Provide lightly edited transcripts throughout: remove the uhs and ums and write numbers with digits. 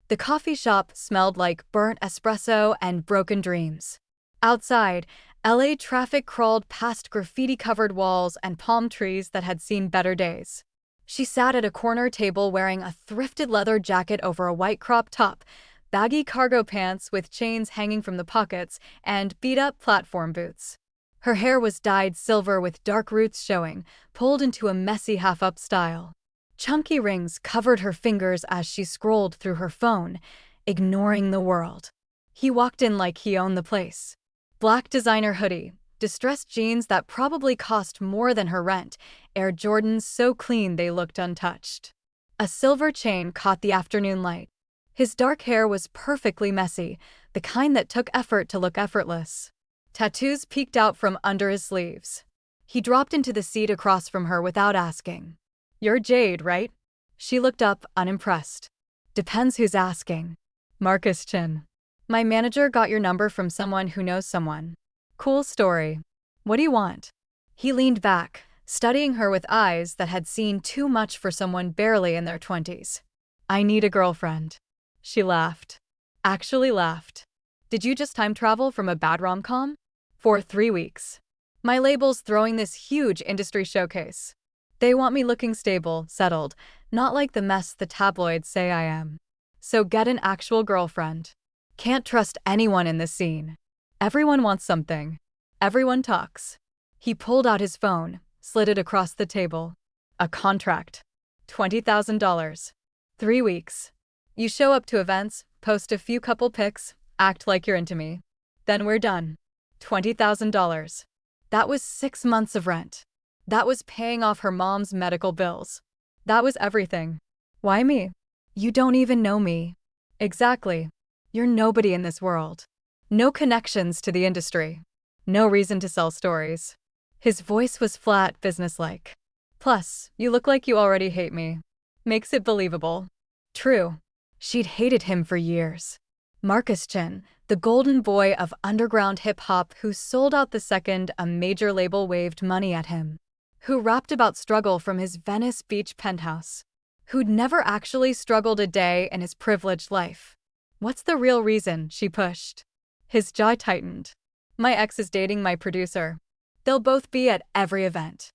The coffee shop smelled like burnt espresso and broken dreams. Outside, LA traffic crawled past graffiti-covered walls and palm trees that had seen better days. She sat at a corner table wearing a thrifted leather jacket over a white crop top, baggy cargo pants with chains hanging from the pockets, and beat-up platform boots. Her hair was dyed silver with dark roots showing, pulled into a messy half-up style. Chunky rings covered her fingers as she scrolled through her phone, ignoring the world. He walked in like he owned the place. Black designer hoodie, distressed jeans that probably cost more than her rent, Air Jordans so clean they looked untouched. A silver chain caught the afternoon light. His dark hair was perfectly messy, the kind that took effort to look effortless. Tattoos peeked out from under his sleeves. He dropped into the seat across from her without asking. "You're Jade, right?" She looked up, unimpressed. "Depends who's asking." "Marcus Chen. My manager got your number from someone who knows someone." "Cool story. What do you want?" He leaned back, studying her with eyes that had seen too much for someone barely in their 20s. "I need a girlfriend." She laughed. Actually laughed. "Did you just time travel from a bad rom-com?" "For 3 weeks. My label's throwing this huge industry showcase. They want me looking stable, settled, not like the mess the tabloids say I am. So get an actual girlfriend. Can't trust anyone in this scene. Everyone wants something. Everyone talks." He pulled out his phone, slid it across the table. "A contract. $20,000. 3 weeks. You show up to events, post a few couple pics, act like you're into me. Then we're done. $20,000. That was 6 months of rent. That was paying off her mom's medical bills. That was everything. Why me? You don't even know me." "Exactly. You're nobody in this world. No connections to the industry. No reason to sell stories." His voice was flat, businesslike. "Plus, you look like you already hate me. Makes it believable." True. She'd hated him for years. Marcus Chen, the golden boy of underground hip-hop who sold out the second a major label waved money at him. Who rapped about struggle from his Venice Beach penthouse. Who'd never actually struggled a day in his privileged life. "What's the real reason?" she pushed. His jaw tightened. "My ex is dating my producer. They'll both be at every event.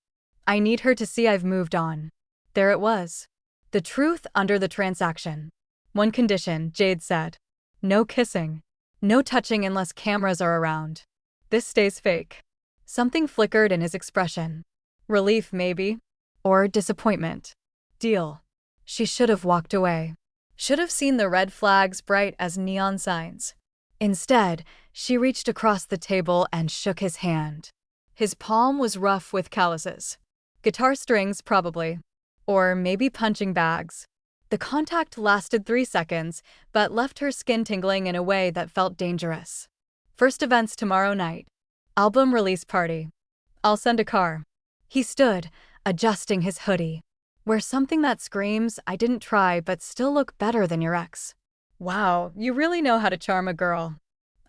I need her to see I've moved on." There it was. The truth under the transaction. "One condition," Jade said. "No kissing. No touching unless cameras are around. This stays fake." Something flickered in his expression. Relief, maybe? Or disappointment. Deal. She should have walked away. Should have seen the red flags bright as neon signs. Instead, she reached across the table and shook his hand. His palm was rough with calluses. Guitar strings, probably. Or maybe punching bags. The contact lasted 3 seconds, but left her skin tingling in a way that felt dangerous. "First events tomorrow night. Album release party. I'll send a car." He stood, adjusting his hoodie. "Wear something that screams, 'I didn't try but still look better than your ex.'" Wow, you really know how to charm a girl.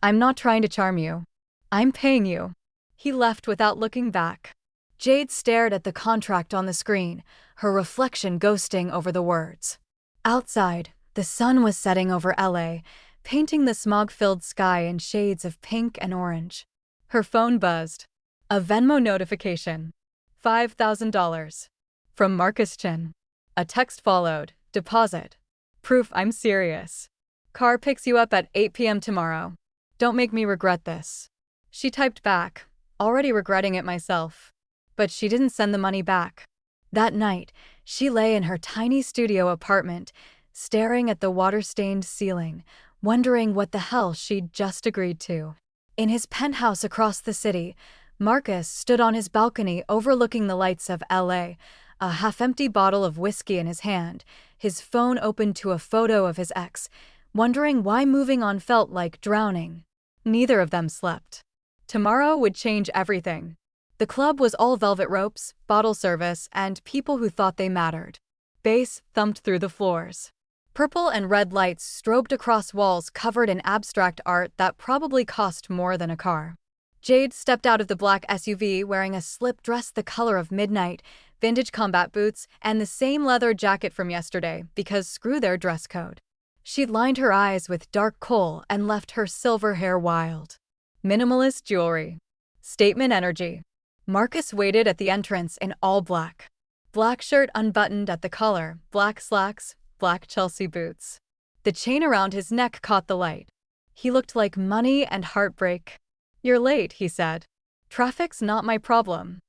"I'm not trying to charm you. I'm paying you." He left without looking back. Jade stared at the contract on the screen, her reflection ghosting over the words. Outside, the sun was setting over LA, painting the smog-filled sky in shades of pink and orange. Her phone buzzed. A Venmo notification. $5,000. From Marcus Chen. A text followed. "Deposit. Proof I'm serious. Car picks you up at 8 p.m. tomorrow. Don't make me regret this." She typed back, already regretting it myself. But she didn't send the money back. That night, she lay in her tiny studio apartment, staring at the water-stained ceiling, wondering what the hell she'd just agreed to. In his penthouse across the city, Marcus stood on his balcony overlooking the lights of LA, a half-empty bottle of whiskey in his hand, his phone open to a photo of his ex, wondering why moving on felt like drowning. Neither of them slept. Tomorrow would change everything. The club was all velvet ropes, bottle service, and people who thought they mattered. Bass thumped through the floors. Purple and red lights strobed across walls covered in abstract art that probably cost more than a car. Jade stepped out of the black SUV wearing a slip dress the color of midnight, vintage combat boots, and the same leather jacket from yesterday because screw their dress code. She'd lined her eyes with dark kohl and left her silver hair wild. Minimalist jewelry. Statement energy. Marcus waited at the entrance in all black. Black shirt unbuttoned at the collar, black slacks, black Chelsea boots. The chain around his neck caught the light. He looked like money and heartbreak. "You're late," he said. "Traffic's not my problem."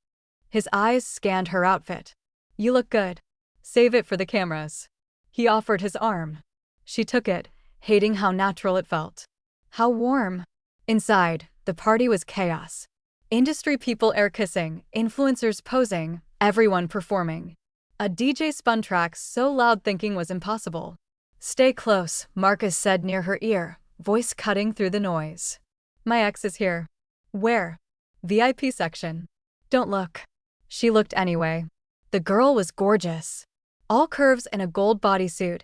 His eyes scanned her outfit. "You look good. Save it for the cameras." He offered his arm. She took it, hating how natural it felt. How warm. Inside, the party was chaos. Industry people air-kissing, influencers posing, everyone performing. A DJ spun tracks so loud thinking was impossible. "Stay close," Marcus said near her ear, voice cutting through the noise. "My ex is here." "Where?" "VIP section." "Don't look." She looked anyway. The girl was gorgeous. All curves in a gold bodysuit,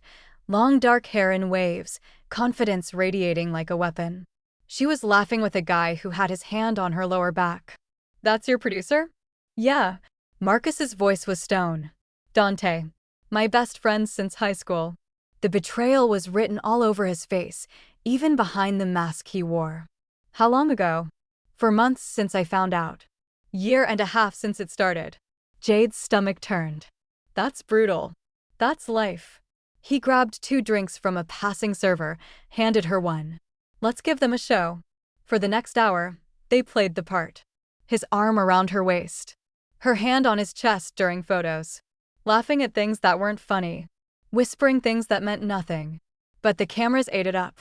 long dark hair in waves, confidence radiating like a weapon. She was laughing with a guy who had his hand on her lower back. "That's your producer?" "Yeah." Marcus's voice was stone. "Dante. My best friend since high school." The betrayal was written all over his face, even behind the mask he wore. "How long ago?" "For months since I found out." "Year and a half since it started." Jade's stomach turned. "That's brutal." "That's life." He grabbed 2 drinks from a passing server, handed her one. "Let's give them a show." For the next hour, they played the part. His arm around her waist. Her hand on his chest during photos. Laughing at things that weren't funny. Whispering things that meant nothing. But the cameras ate it up.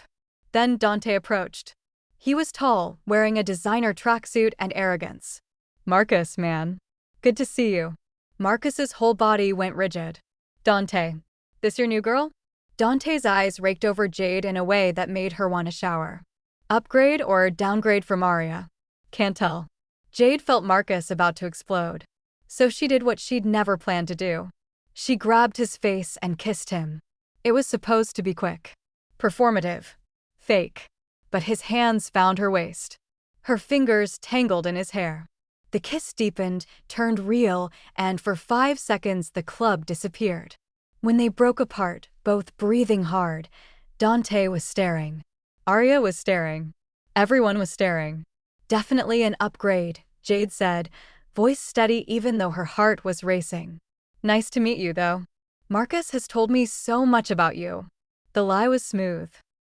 Then Dante approached. He was tall, wearing a designer tracksuit and arrogance. "Marcus, man. Good to see you." Marcus's whole body went rigid. "Dante. This your new girl?" Dante's eyes raked over Jade in a way that made her want to shower. Upgrade or downgrade from Arya? Can't tell. Jade felt Marcus about to explode. So she did what she'd never planned to do. She grabbed his face and kissed him. It was supposed to be quick. Performative. Fake. But his hands found her waist. Her fingers tangled in his hair. The kiss deepened, turned real, and for 5 seconds the club disappeared. When they broke apart, both breathing hard, Dante was staring. Arya was staring. Everyone was staring. "Definitely an upgrade," Jade said, voice steady even though her heart was racing. "Nice to meet you, though. Marcus has told me so much about you." The lie was smooth.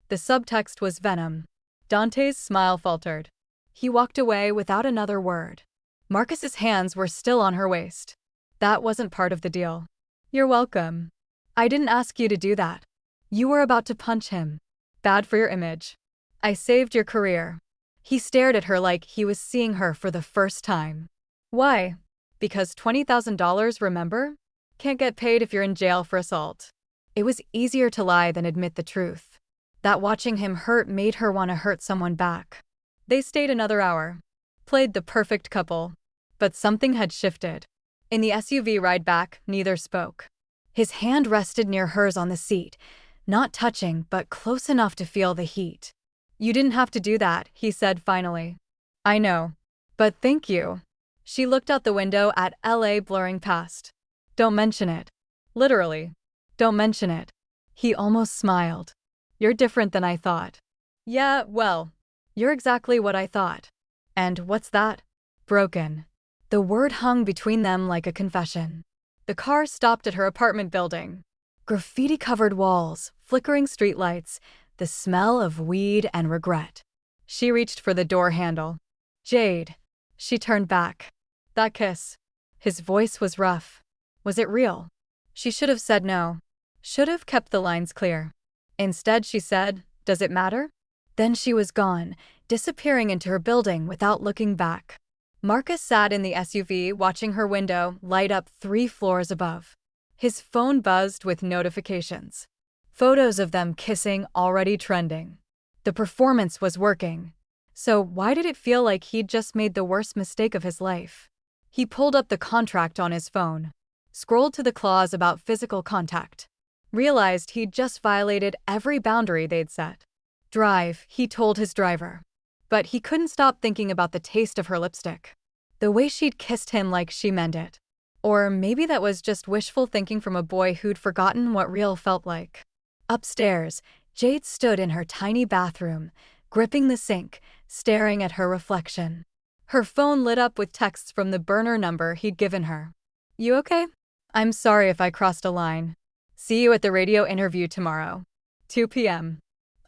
The subtext was venom. Dante's smile faltered. He walked away without another word. Marcus's hands were still on her waist. "That wasn't part of the deal." "You're welcome. I didn't ask you to do that." "You were about to punch him." "Bad for your image." "I saved your career." He stared at her like he was seeing her for the first time. "Why?" "Because $20,000, remember? Can't get paid if you're in jail for assault." It was easier to lie than admit the truth. That watching him hurt made her want to hurt someone back. They stayed another hour. Played the perfect couple. But something had shifted. In the SUV ride back, neither spoke. His hand rested near hers on the seat, not touching but close enough to feel the heat. "You didn't have to do that," he said finally. "I know. But thank you." She looked out the window at LA blurring past. "Don't mention it." "Literally. Don't mention it." He almost smiled. "You're different than I thought." "Yeah, well, you're exactly what I thought." "And what's that?" "Broken." The word hung between them like a confession. The car stopped at her apartment building. Graffiti-covered walls, flickering streetlights, the smell of weed and regret. She reached for the door handle. "Jade." She turned back. "That kiss." His voice was rough. Was it real? She should have said no. Should have kept the lines clear. Instead she said, "Does it matter?" Then she was gone, disappearing into her building without looking back. Marcus sat in the SUV watching her window light up 3 floors above. His phone buzzed with notifications. Photos of them kissing already trending. The performance was working. So why did it feel like he'd just made the worst mistake of his life? He pulled up the contract on his phone. Scrolled to the clause about physical contact. Realized he'd just violated every boundary they'd set. "Drive," he told his driver. But he couldn't stop thinking about the taste of her lipstick. The way she'd kissed him like she meant it. Or maybe that was just wishful thinking from a boy who'd forgotten what real felt like. Upstairs, Jade stood in her tiny bathroom, gripping the sink, staring at her reflection. Her phone lit up with texts from the burner number he'd given her. "You okay? I'm sorry if I crossed a line. See you at the radio interview tomorrow. 2 p.m.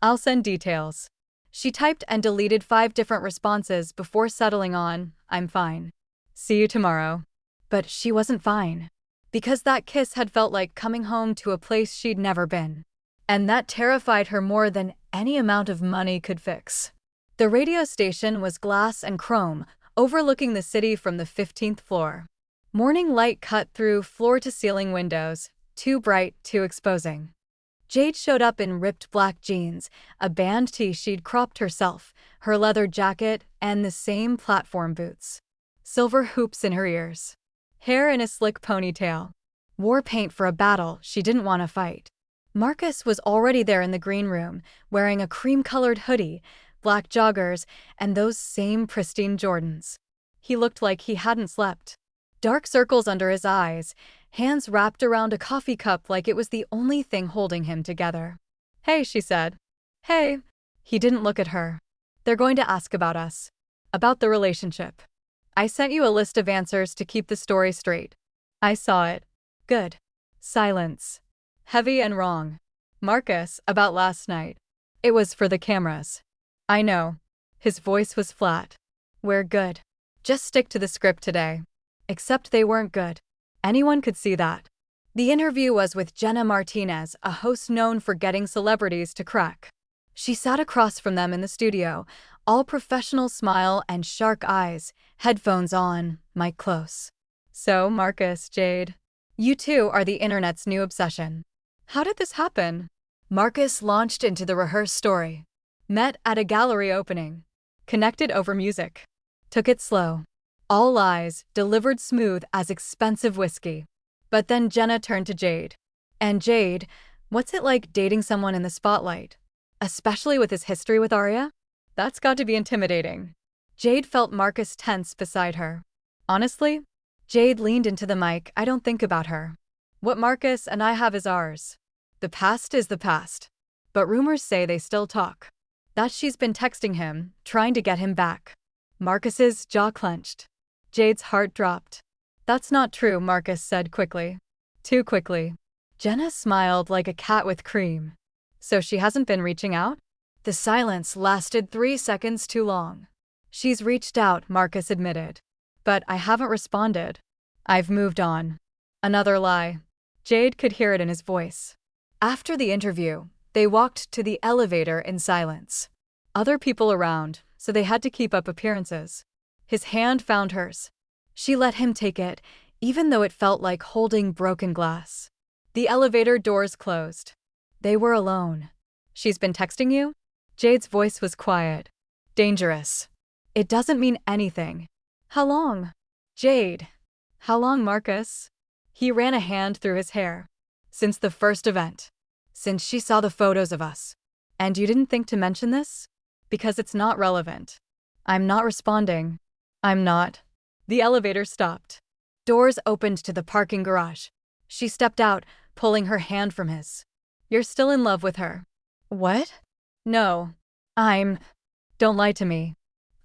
I'll send details." She typed and deleted 5 different responses before settling on, "I'm fine. See you tomorrow." But she wasn't fine. Because that kiss had felt like coming home to a place she'd never been. And that terrified her more than any amount of money could fix. The radio station was glass and chrome, overlooking the city from the 15th floor. Morning light cut through floor-to-ceiling windows, too bright, too exposing. Jade showed up in ripped black jeans, a band tee she'd cropped herself, her leather jacket, and the same platform boots. Silver hoops in her ears. Hair in a slick ponytail. War paint for a battle she didn't want to fight. Marcus was already there in the green room, wearing a cream-colored hoodie, black joggers, and those same pristine Jordans. He looked like he hadn't slept. Dark circles under his eyes, hands wrapped around a coffee cup like it was the only thing holding him together. "Hey," she said. "Hey." He didn't look at her. "They're going to ask about us. About the relationship. I sent you a list of answers to keep the story straight." "I saw it." "Good." Silence. Heavy and wrong. "Marcus, about last night. It was for the cameras." "I know." His voice was flat. "We're good. Just stick to the script today." Except they weren't good. Anyone could see that. The interview was with Jenna Martinez, a host known for getting celebrities to crack. She sat across from them in the studio, all professional smile and shark eyes, headphones on, mic close. "So, Marcus, Jade, you two are the internet's new obsession. How did this happen?" Marcus launched into the rehearsed story. Met at a gallery opening. Connected over music. Took it slow. All lies, delivered smooth as expensive whiskey. But then Jenna turned to Jade. "And Jade, what's it like dating someone in the spotlight? Especially with his history with Arya? That's got to be intimidating." Jade felt Marcus tense beside her. "Honestly," Jade leaned into the mic, "I don't think about her. What Marcus and I have is ours. The past is the past. But rumors say they still talk. That she's been texting him, trying to get him back." Marcus's jaw clenched. Jade's heart dropped. "That's not true," Marcus said quickly. Too quickly. Jenna smiled like a cat with cream. "So she hasn't been reaching out?" The silence lasted 3 seconds too long. "She's reached out," Marcus admitted. "But I haven't responded. I've moved on." Another lie. Jade could hear it in his voice. After the interview, they walked to the elevator in silence. Other people around, so they had to keep up appearances. His hand found hers. She let him take it, even though it felt like holding broken glass. The elevator doors closed. They were alone. "She's been texting you?" Jade's voice was quiet. "Dangerous. It doesn't mean anything." "How long?" "Jade." "How long, Marcus?" He ran a hand through his hair. "Since the first event. Since she saw the photos of us." "And you didn't think to mention this?" "Because it's not relevant." "I'm not responding." "I'm not." The elevator stopped. Doors opened to the parking garage. She stepped out, pulling her hand from his. "You're still in love with her." "What?" "No. Don't lie to me.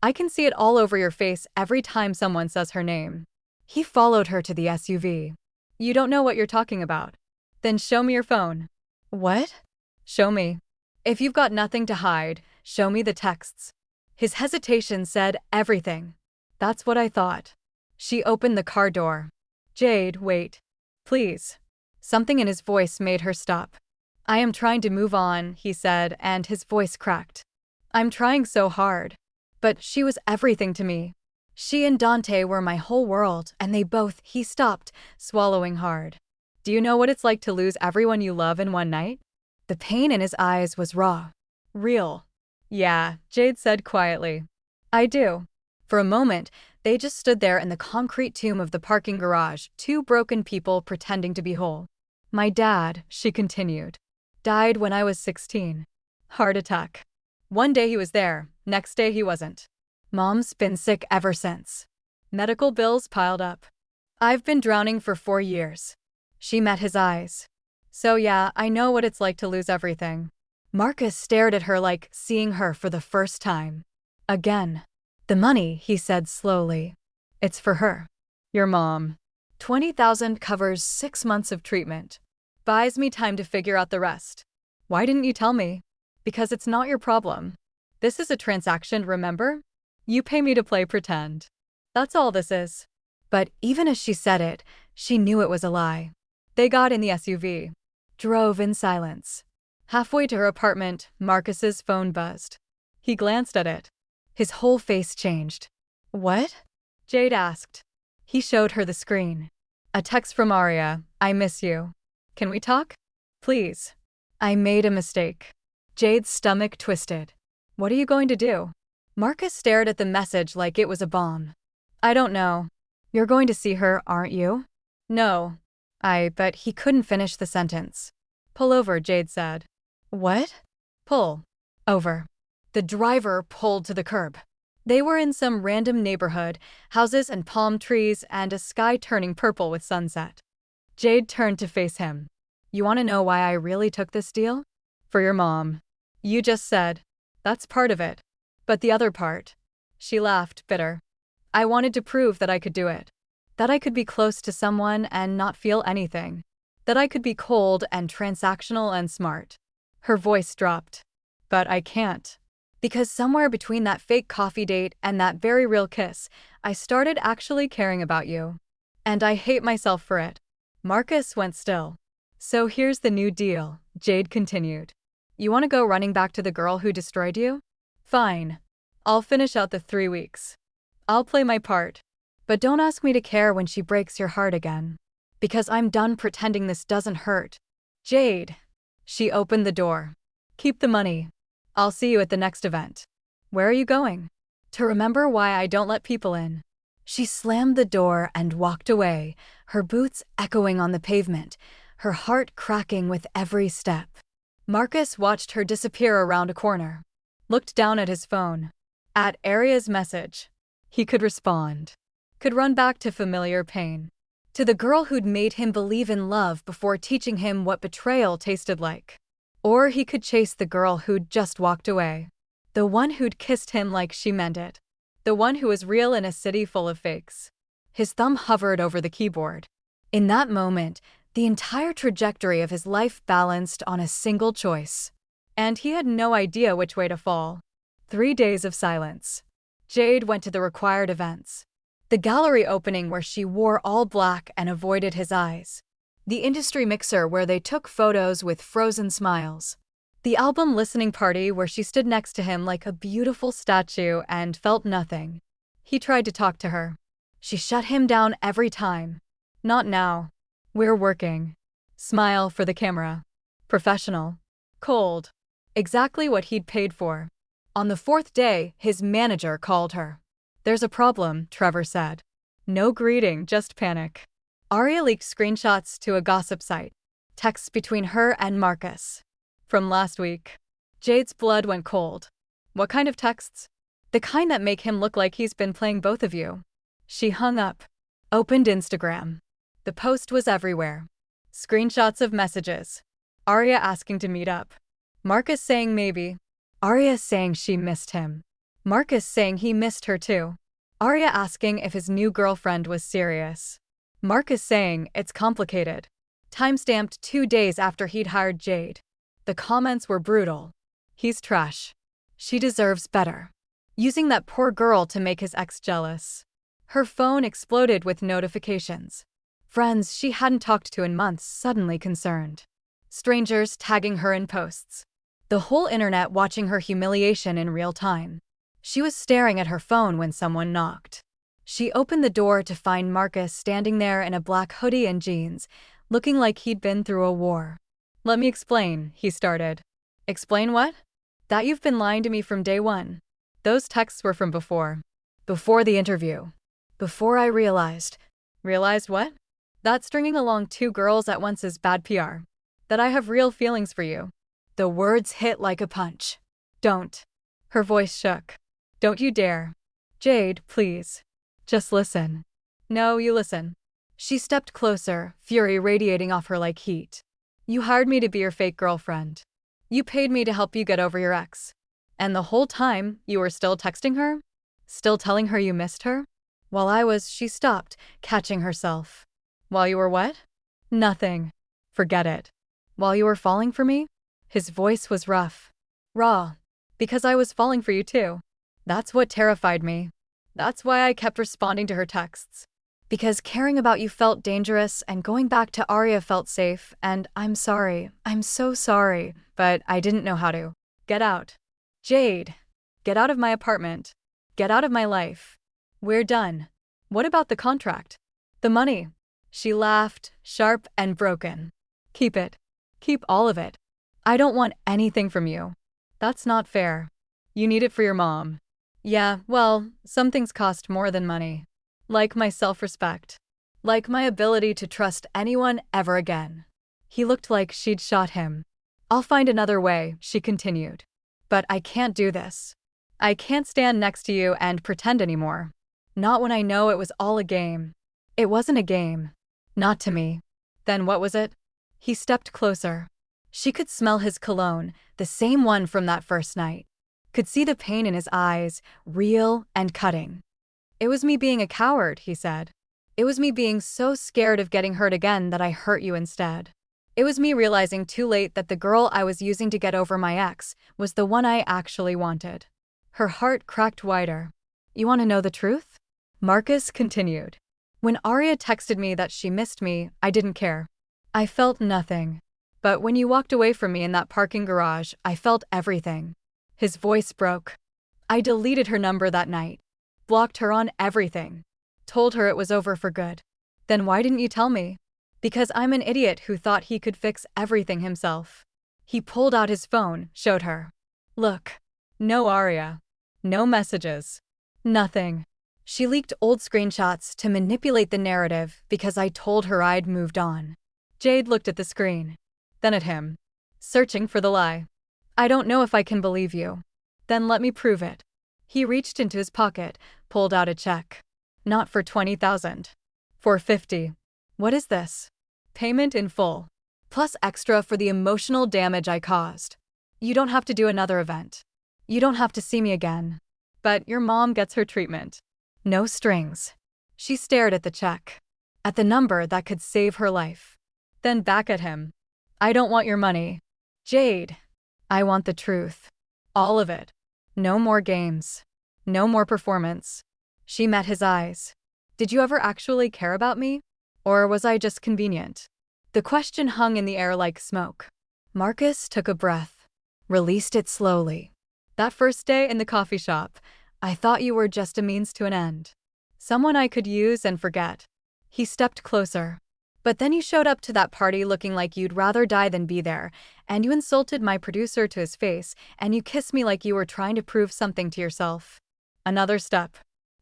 I can see it all over your face every time someone says her name." He followed her to the SUV. "You don't know what you're talking about. Then show me your phone." "What?" "Show me. If you've got nothing to hide, show me the texts." His hesitation said everything. "That's what I thought." She opened the car door. "Jade, wait. Please." Something in his voice made her stop. "I am trying to move on," he said, and his voice cracked. "I'm trying so hard. But she was everything to me. She and Dante were my whole world, and they both—" He stopped, swallowing hard. "Do you know what it's like to lose everyone you love in one night?" The pain in his eyes was raw. Real. "Yeah," Jade said quietly. "I do." For a moment, they just stood there in the concrete tomb of the parking garage, 2 broken people pretending to be whole. "My dad," she continued, "died when I was 16. Heart attack. One day he was there, next day he wasn't. Mom's been sick ever since. Medical bills piled up. I've been drowning for 4 years." She met his eyes. "So yeah, I know what it's like to lose everything." Marcus stared at her like seeing her for the first time. Again. The money, he said slowly. It's for her. Your mom. 20,000 covers 6 months of treatment. Buys me time to figure out the rest. Why didn't you tell me? Because it's not your problem. This is a transaction, remember? You pay me to play pretend. That's all this is. But even as she said it, she knew it was a lie. They got in the SUV. Drove in silence. Halfway to her apartment, Marcus's phone buzzed. He glanced at it. His whole face changed. What? Jade asked. He showed her the screen. A text from Arya. I miss you. Can we talk? Please. I made a mistake. Jade's stomach twisted. What are you going to do? Marcus stared at the message like it was a bomb. I don't know. You're going to see her, aren't you? No. But he couldn't finish the sentence. Pull over, Jade said. What? Pull. Over. The driver pulled to the curb. They were in some random neighborhood, houses and palm trees and a sky turning purple with sunset. Jade turned to face him. You want to know why I really took this deal? For your mom. You just said. That's part of it. But the other part. She laughed, bitter. I wanted to prove that I could do it. That I could be close to someone and not feel anything. That I could be cold and transactional and smart. Her voice dropped. But I can't. Because somewhere between that fake coffee date and that very real kiss, I started actually caring about you. And I hate myself for it. Marcus went still. So here's the new deal, Jade continued. You want to go running back to the girl who destroyed you? Fine. I'll finish out the 3 weeks. I'll play my part. But don't ask me to care when she breaks your heart again. Because I'm done pretending this doesn't hurt. Jade. She opened the door. Keep the money. I'll see you at the next event. Where are you going? To remember why I don't let people in. She slammed the door and walked away, her boots echoing on the pavement, her heart cracking with every step. Marcus watched her disappear around a corner. Looked down at his phone. At Arya's message. He could respond. Could run back to familiar pain. To the girl who'd made him believe in love before teaching him what betrayal tasted like. Or he could chase the girl who'd just walked away. The one who'd kissed him like she meant it. The one who was real in a city full of fakes. His thumb hovered over the keyboard. In that moment, the entire trajectory of his life balanced on a single choice. And he had no idea which way to fall. 3 days of silence. Jade went to the required events. The gallery opening where she wore all black and avoided his eyes. The industry mixer where they took photos with frozen smiles. The album listening party where she stood next to him like a beautiful statue and felt nothing. He tried to talk to her. She shut him down every time. Not now. We're working. Smile for the camera. Professional. Cold. Exactly what he'd paid for. On the 4th day, his manager called her. There's a problem, Trevor said. No greeting, just panic. Arya leaked screenshots to a gossip site. Texts between her and Marcus. From last week. Jade's blood went cold. What kind of texts? The kind that make him look like he's been playing both of you. She hung up. Opened Instagram. The post was everywhere. Screenshots of messages. Arya asking to meet up. Marcus saying maybe. Arya saying she missed him. Marcus saying he missed her too. Arya asking if his new girlfriend was serious. Marcus saying it's complicated. Timestamped 2 days after he'd hired Jade. The comments were brutal. He's trash. She deserves better. Using that poor girl to make his ex jealous. Her phone exploded with notifications. Friends she hadn't talked to in months suddenly concerned. Strangers tagging her in posts. The whole internet watching her humiliation in real time. She was staring at her phone when someone knocked. She opened the door to find Marcus standing there in a black hoodie and jeans, looking like he'd been through a war. Let me explain, he started. Explain what? That you've been lying to me from day one. Those texts were from before. Before the interview. Before I realized. Realized what? That stringing along 2 girls at once is bad PR. That I have real feelings for you. The words hit like a punch. Don't. Her voice shook. Don't you dare. Jade, please. Just listen. No, you listen. She stepped closer, fury radiating off her like heat. You hired me to be your fake girlfriend. You paid me to help you get over your ex. And the whole time, you were still texting her? Still telling her you missed her? She stopped, catching herself. While you were what? Nothing. Forget it. While you were falling for me? His voice was rough. Raw. Because I was falling for you too. That's what terrified me. That's why I kept responding to her texts. Because caring about you felt dangerous and going back to Arya felt safe, and I'm sorry. I'm so sorry, but I didn't know how to. Get out. Jade. Get out of my apartment. Get out of my life. We're done. What about the contract? The money? She laughed, sharp and broken. Keep it. Keep all of it. I don't want anything from you. That's not fair. You need it for your mom. Yeah, well, some things cost more than money. Like my self-respect. Like my ability to trust anyone ever again. He looked like she'd shot him. I'll find another way, she continued. But I can't do this. I can't stand next to you and pretend anymore. Not when I know it was all a game. It wasn't a game. Not to me. Then what was it? He stepped closer. She could smell his cologne, the same one from that first night. Could see the pain in his eyes, real and cutting. It was me being a coward, he said. It was me being so scared of getting hurt again that I hurt you instead. It was me realizing too late that the girl I was using to get over my ex was the one I actually wanted. Her heart cracked wider. You want to know the truth? Marcus continued. When Arya texted me that she missed me, I didn't care. I felt nothing. But when you walked away from me in that parking garage, I felt everything. His voice broke. I deleted her number that night. Blocked her on everything. Told her it was over for good. Then why didn't you tell me? Because I'm an idiot who thought he could fix everything himself. He pulled out his phone, showed her. Look. No Arya. No messages. Nothing. She leaked old screenshots to manipulate the narrative because I told her I'd moved on. Jade looked at the screen. Then at him. Searching for the lie. I don't know if I can believe you. Then let me prove it. He reached into his pocket, pulled out a check. Not for 20,000. For 50. What is this? Payment in full. Plus extra for the emotional damage I caused. You don't have to do another event. You don't have to see me again. But your mom gets her treatment. No strings. She stared at the check. At the number that could save her life. Then back at him. I don't want your money. Jade. I want the truth. All of it. No more games. No more performance. She met his eyes. Did you ever actually care about me? Or was I just convenient? The question hung in the air like smoke. Marcus took a breath. Released it slowly. That first day in the coffee shop, I thought you were just a means to an end. Someone I could use and forget. He stepped closer. But then you showed up to that party looking like you'd rather die than be there, and you insulted my producer to his face, and you kissed me like you were trying to prove something to yourself. Another step.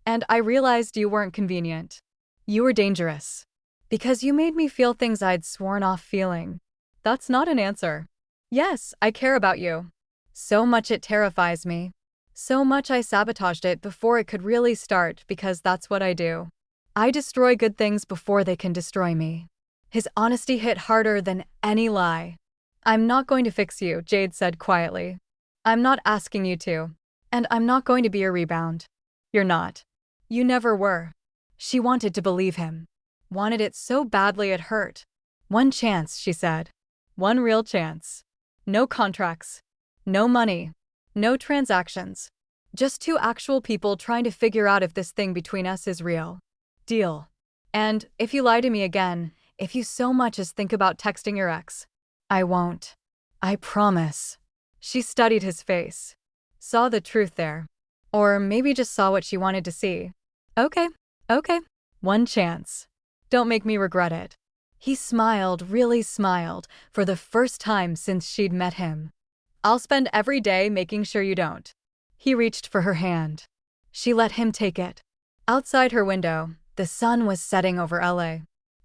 And I realized you weren't convenient. You were dangerous. Because you made me feel things I'd sworn off feeling. That's not an answer. Yes, I care about you. So much it terrifies me. So much I sabotaged it before it could really start because that's what I do. I destroy good things before they can destroy me. His honesty hit harder than any lie. I'm not going to fix you, Jade said quietly. I'm not asking you to. And I'm not going to be your rebound. You're not. You never were. She wanted to believe him. Wanted it so badly it hurt. One chance, she said. One real chance. No contracts. No money. No transactions. Just two actual people trying to figure out if this thing between us is real. Deal. And if you lie to me again, if you so much as think about texting your ex, I won't. I promise. She studied his face. Saw the truth there. Or maybe just saw what she wanted to see. Okay. One chance. Don't make me regret it. He smiled, really smiled, for the first time since she'd met him. I'll spend every day making sure you don't. He reached for her hand. She let him take it. Outside her window, the sun was setting over LA.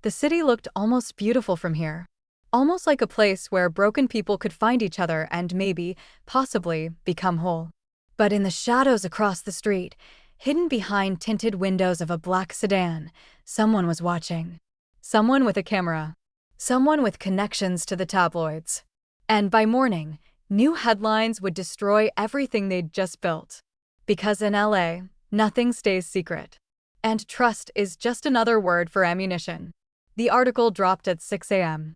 The city looked almost beautiful from here. Almost like a place where broken people could find each other and maybe, possibly, become whole. But in the shadows across the street, hidden behind tinted windows of a black sedan, someone was watching. Someone with a camera. Someone with connections to the tabloids. And by morning, New headlines would destroy everything they'd just built. Because in LA, nothing stays secret. And trust is just another word for ammunition. The article dropped at 6 a.m.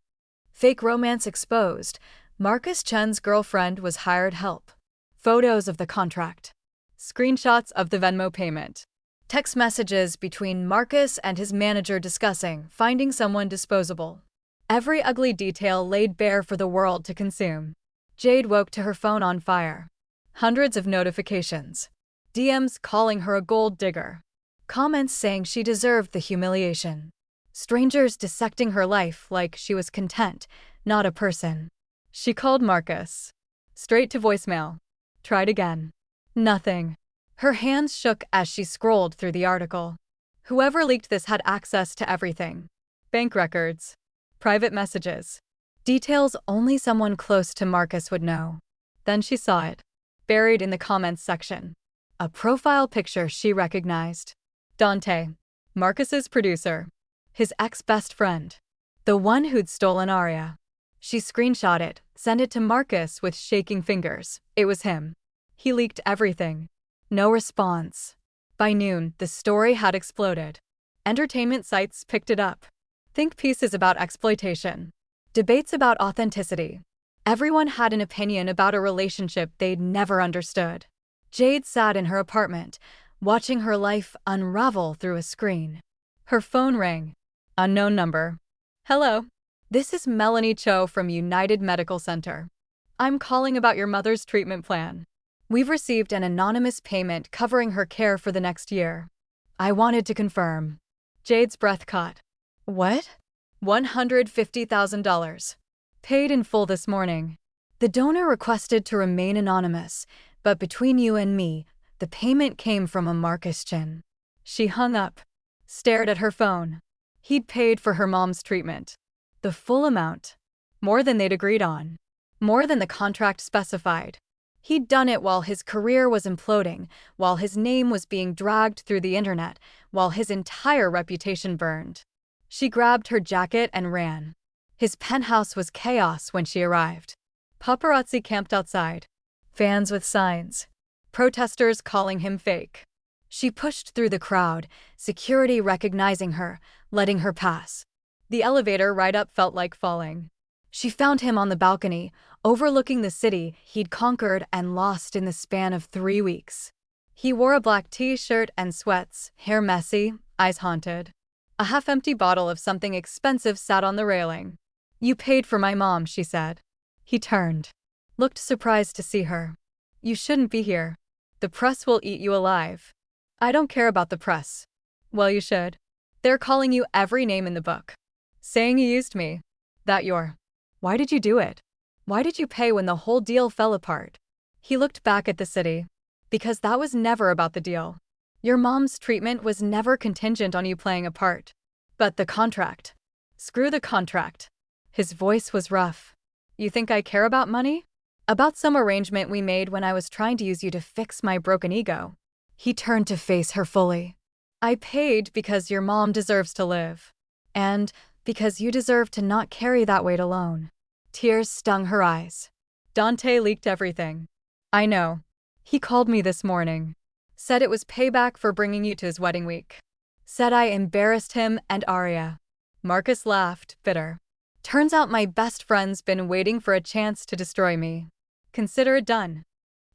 Fake romance exposed. Marcus Chen's girlfriend was hired help. Photos of the contract. Screenshots of the Venmo payment. Text messages between Marcus and his manager discussing finding someone disposable. Every ugly detail laid bare for the world to consume. Jade woke to her phone on fire. Hundreds of notifications. DMs calling her a gold digger. Comments saying she deserved the humiliation. Strangers dissecting her life like she was content, not a person. She called Marcus. Straight to voicemail. Tried again. Nothing. Her hands shook as she scrolled through the article. Whoever leaked this had access to everything. Bank records. Private messages. Details only someone close to Marcus would know. Then she saw it. Buried in the comments section. A profile picture she recognized. Dante. Marcus's producer. His ex-best friend. The one who'd stolen Aria. She screenshot it, sent it to Marcus with shaking fingers. It was him. He leaked everything. No response. By noon, the story had exploded. Entertainment sites picked it up. Think pieces about exploitation. Debates about authenticity. Everyone had an opinion about a relationship they'd never understood. Jade sat in her apartment, watching her life unravel through a screen. Her phone rang. Unknown number. Hello. This is Melanie Cho from United Medical Center. I'm calling about your mother's treatment plan. We've received an anonymous payment covering her care for the next year. I wanted to confirm. Jade's breath caught. What? $150,000. Paid in full this morning. The donor requested to remain anonymous, but between you and me, the payment came from a Marcus Chen. She hung up, stared at her phone. He'd paid for her mom's treatment. The full amount. More than they'd agreed on. More than the contract specified. He'd done it while his career was imploding, while his name was being dragged through the internet, while his entire reputation burned. She grabbed her jacket and ran. His penthouse was chaos when she arrived. Paparazzi camped outside. Fans with signs. Protesters calling him fake. She pushed through the crowd, security recognizing her, letting her pass. The elevator ride up felt like falling. She found him on the balcony, overlooking the city he'd conquered and lost in the span of 3 weeks. He wore a black t-shirt and sweats, hair messy, eyes haunted. A half-empty bottle of something expensive sat on the railing. You paid for my mom, she said. He turned. Looked surprised to see her. You shouldn't be here. The press will eat you alive. I don't care about the press. Well, you should. They're calling you every name in the book. Saying you used me. That you're. Why did you do it? Why did you pay when the whole deal fell apart? He looked back at the city. Because that was never about the deal. Your mom's treatment was never contingent on you playing a part. But the contract. Screw the contract. His voice was rough. You think I care about money? About some arrangement we made when I was trying to use you to fix my broken ego. He turned to face her fully. I paid because your mom deserves to live. And because you deserve to not carry that weight alone. Tears stung her eyes. Dante leaked everything. I know. He called me this morning. Said it was payback for bringing you to his wedding week. Said I embarrassed him and Aria. Marcus laughed, bitter. Turns out my best friend's been waiting for a chance to destroy me. Consider it done.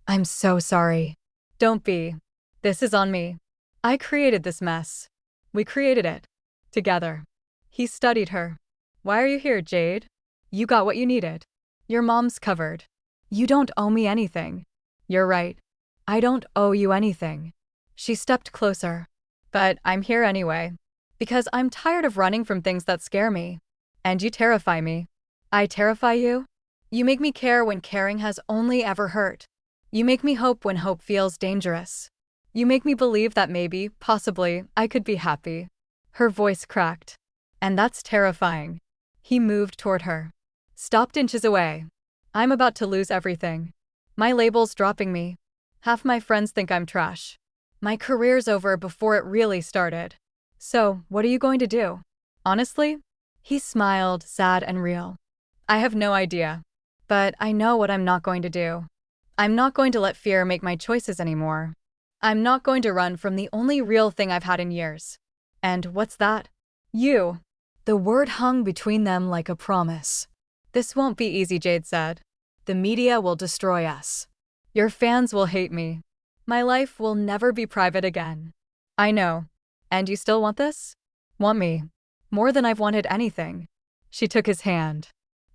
I'm so sorry. Don't be. This is on me. I created this mess. We created it. Together. He studied her. Why are you here, Jade? You got what you needed. Your mom's covered. You don't owe me anything. You're right. I don't owe you anything. She stepped closer. But I'm here anyway. Because I'm tired of running from things that scare me. And you terrify me. I terrify you? You make me care when caring has only ever hurt. You make me hope when hope feels dangerous. You make me believe that maybe, possibly, I could be happy. Her voice cracked. And that's terrifying. He moved toward her. Stopped inches away. I'm about to lose everything. My label's dropping me. Half my friends think I'm trash. My career's over before it really started. So, what are you going to do? Honestly? He smiled, sad and real. I have no idea. But I know what I'm not going to do. I'm not going to let fear make my choices anymore. I'm not going to run from the only real thing I've had in years. And what's that? You. The word hung between them like a promise. This won't be easy, Jade said. The media will destroy us. Your fans will hate me. My life will never be private again. I know. And you still want this? Want me? More than I've wanted anything. She took his hand.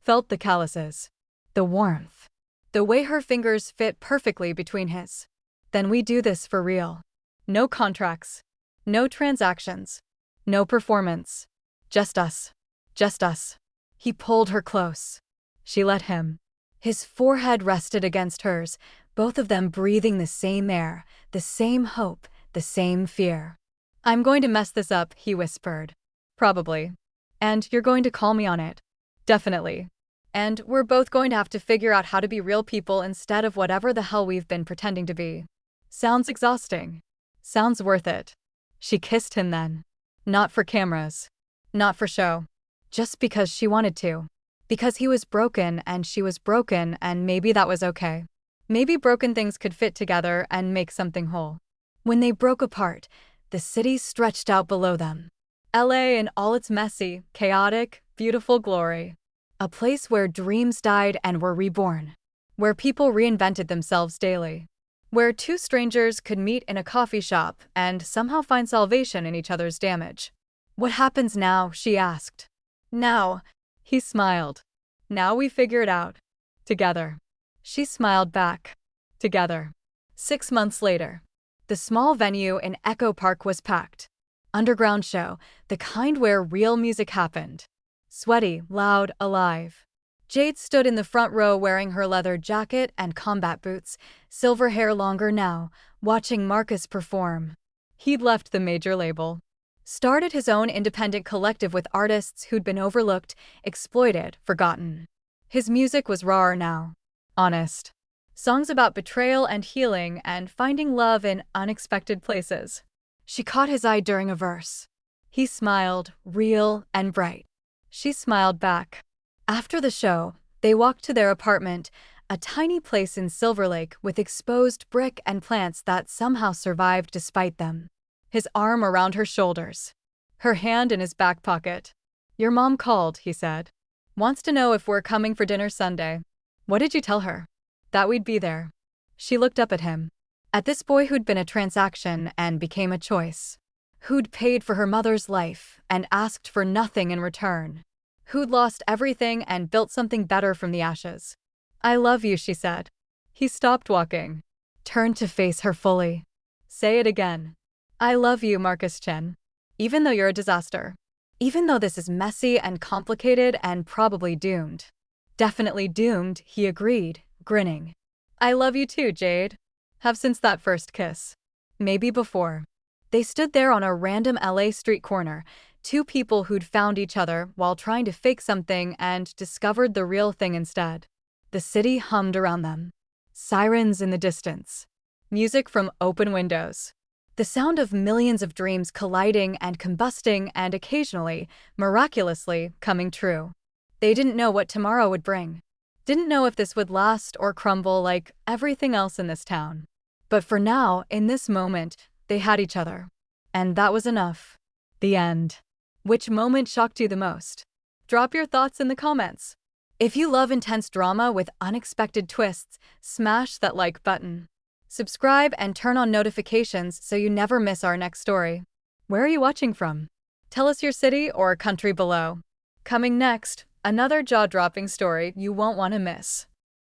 Felt the calluses. The warmth. The way her fingers fit perfectly between his. Then we do this for real. No contracts. No transactions. No performance. Just us. Just us. He pulled her close. She let him. His forehead rested against hers, both of them breathing the same air, the same hope, the same fear. I'm going to mess this up, he whispered. Probably. And you're going to call me on it. Definitely. And we're both going to have to figure out how to be real people instead of whatever the hell we've been pretending to be. Sounds exhausting. Sounds worth it. She kissed him then. Not for cameras. Not for show. Just because she wanted to. Because he was broken and she was broken, and maybe that was okay. Maybe broken things could fit together and make something whole. When they broke apart, the city stretched out below them. LA in all its messy, chaotic, beautiful glory. A place where dreams died and were reborn. Where people reinvented themselves daily. Where two strangers could meet in a coffee shop and somehow find salvation in each other's damage. What happens now? She asked. Now. He smiled. Now we figure it out. Together. She smiled back. Together. 6 months later. The small venue in Echo Park was packed. Underground show, the kind where real music happened. Sweaty, loud, alive. Jade stood in the front row wearing her leather jacket and combat boots, silver hair longer now, watching Marcus perform. He'd left the major label. Started his own independent collective with artists who'd been overlooked, exploited, forgotten. His music was rawer now. Honest. Songs about betrayal and healing and finding love in unexpected places. She caught his eye during a verse. He smiled, real and bright. She smiled back. After the show, they walked to their apartment, a tiny place in Silver Lake with exposed brick and plants that somehow survived despite them. His arm around her shoulders. Her hand in his back pocket. Your mom called, he said. Wants to know if we're coming for dinner Sunday. What did you tell her? That we'd be there. She looked up at him. At this boy who'd been a transaction and became a choice. Who'd paid for her mother's life and asked for nothing in return. Who'd lost everything and built something better from the ashes. I love you, she said. He stopped walking. Turned to face her fully. Say it again. I love you, Marcus Chen. Even though you're a disaster. Even though this is messy and complicated and probably doomed. Definitely doomed, he agreed, grinning. I love you too, Jade. Have since that first kiss. Maybe before. They stood there on a random LA street corner, two people who'd found each other while trying to fake something and discovered the real thing instead. The city hummed around them. Sirens in the distance. Music from open windows. The sound of millions of dreams colliding and combusting and occasionally, miraculously, coming true. They didn't know what tomorrow would bring. Didn't know if this would last or crumble like everything else in this town. But for now, in this moment, they had each other. And that was enough. The end. Which moment shocked you the most? Drop your thoughts in the comments. If you love intense drama with unexpected twists, smash that like button. Subscribe and turn on notifications so you never miss our next story. Where are you watching from? Tell us your city or country below. Coming next, another jaw-dropping story you won't want to miss.